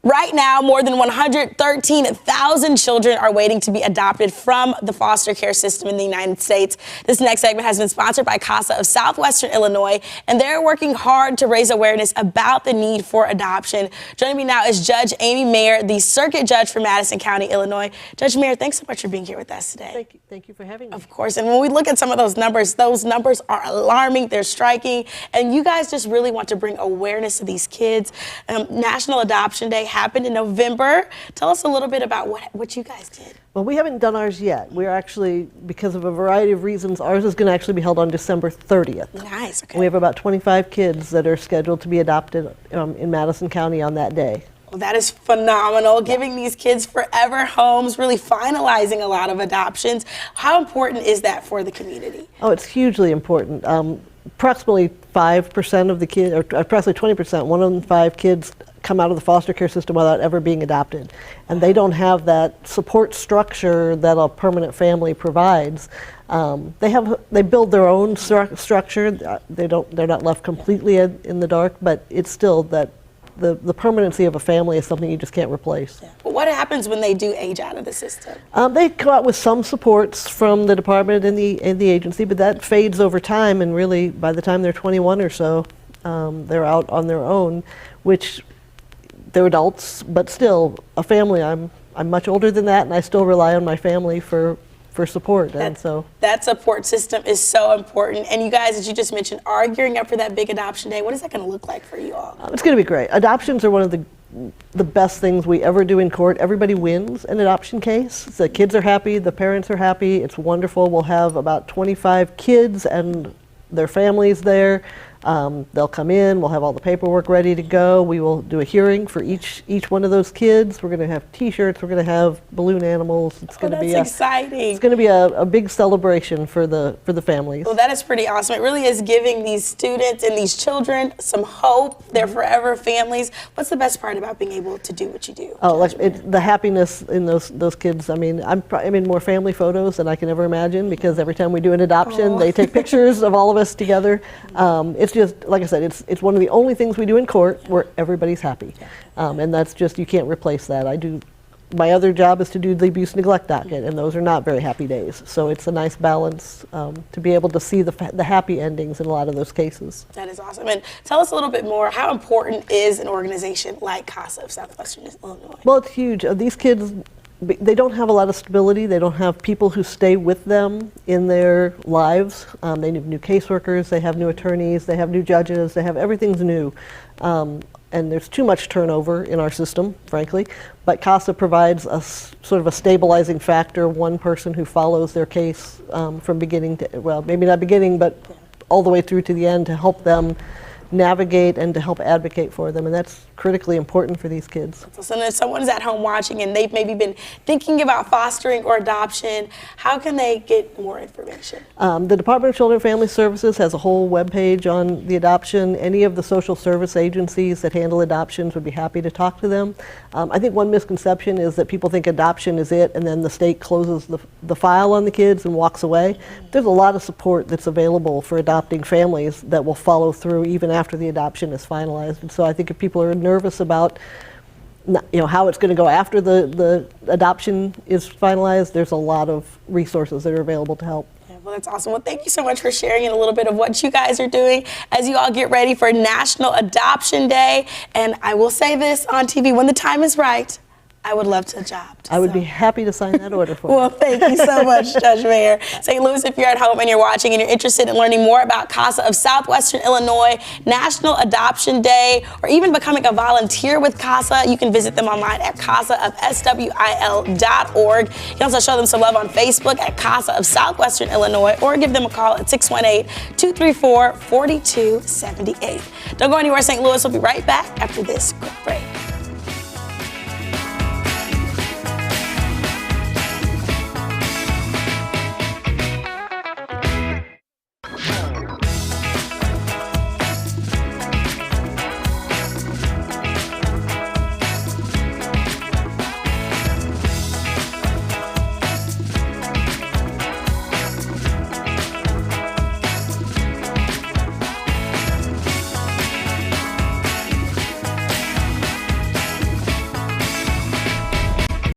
Right now, more than 113,000 children are waiting to be adopted from the foster care system in the United States. This next segment has been sponsored by Casa of Southwestern Illinois, and they're working hard to raise awareness about the need for adoption. Joining me now is Judge Amy Mayer, the Circuit Judge for Madison County, Illinois. Judge Mayer, thanks so much for being here with us today. Thank you for having me. Of course, and when we look at some of those numbers are alarming, they're striking, and you guys just really want to bring awareness to these kids. National Adoption Day happened in November. Tell us a little bit about what you guys did. Well, we haven't done ours yet. We're actually, because of a variety of reasons, ours is going to actually be held on December 30th. Nice, okay. We have about 25 kids that are scheduled to be adopted in Madison County on that day. Well, that is phenomenal, giving these kids forever homes, really finalizing a lot of adoptions. How important is that for the community? Oh, it's hugely important. Approximately 5% of the kids, or approximately 20%, 1 in 5 kids come out of the foster care system without ever being adopted. And they don't have that support structure that a permanent family provides. They build their own structure. They're not left completely in the dark, but it's still that the permanency of a family is something you just can't replace. Yeah. But what happens when they do age out of the system? They come out with some supports from the department and the agency, but that fades over time, and really by the time they're 21 or so, they're out on their own, which they're adults, but still a family. I'm much older than that, and I still rely on my family for support. That support system is so important. And you guys, as you just mentioned, are gearing up for that big adoption day. What is that going to look like for you all? It's going to be great. Adoptions are one of the best things we ever do in court. Everybody wins an adoption case. The kids are happy, the parents are happy. It's wonderful. We'll have about 25 kids and their families there. They'll come in, we'll have all the paperwork ready to go. We will do a hearing for each one of those kids. We're going to have t-shirts, we're going to have balloon animals. It's going to be exciting. It's going to be a big celebration for the families. Well, that is pretty awesome. It really is giving these students and these children some hope. They're forever families. What's the best part about being able to do what you do? Oh, the happiness in those kids. I mean, I'm in more family photos than I can ever imagine, because every time we do an adoption, they take pictures of all of us together. It's just, like I said, it's one of the only things we do in court where everybody's happy. And that's just, you can't replace that. My other job is to do the abuse neglect docket, and those are not very happy days. So it's a nice balance to be able to see the happy endings in a lot of those cases. That is awesome. And tell us a little bit more, how important is an organization like Casa of Southwestern Illinois? Well, it's huge. These kids, they don't have a lot of stability. They don't have people who stay with them in their lives. They have new caseworkers, they have new attorneys, they have new judges, they have everything's new. And there's too much turnover in our system, frankly. But Casa provides a sort of a stabilizing factor, one person who follows their case from beginning to, well, maybe not beginning, but all the way through to the end, to help them navigate and to help advocate for them, and that's critically important for these kids. So if someone's at home watching and they've maybe been thinking about fostering or adoption, how can they get more information? The Department of Children and Family Services has a whole webpage on the adoption. Any of the social service agencies that handle adoptions would be happy to talk to them. I think one misconception is that people think adoption is it, and then the state closes the file on the kids and walks away. There's a lot of support that's available for adopting families that will follow through even after the adoption is finalized. And so I think if people are nervous about how it's going to go after the adoption is finalized, there's a lot of resources that are available to help. Yeah, well, that's awesome. Well, thank you so much for sharing a little bit of what you guys are doing as you all get ready for National Adoption Day. And I will say this on TV, when the time is right, I would love to adopt. I would be happy to sign that order for you. Well, thank you so much, Judge Mayer. St. Louis, if you're at home and you're watching and you're interested in learning more about Casa of Southwestern Illinois, National Adoption Day, or even becoming a volunteer with Casa, you can visit them online at casaofswil.org. You can also show them some love on Facebook at Casa of Southwestern Illinois, or give them a call at 618-234-4278. Don't go anywhere, St. Louis. We'll be right back after this quick break.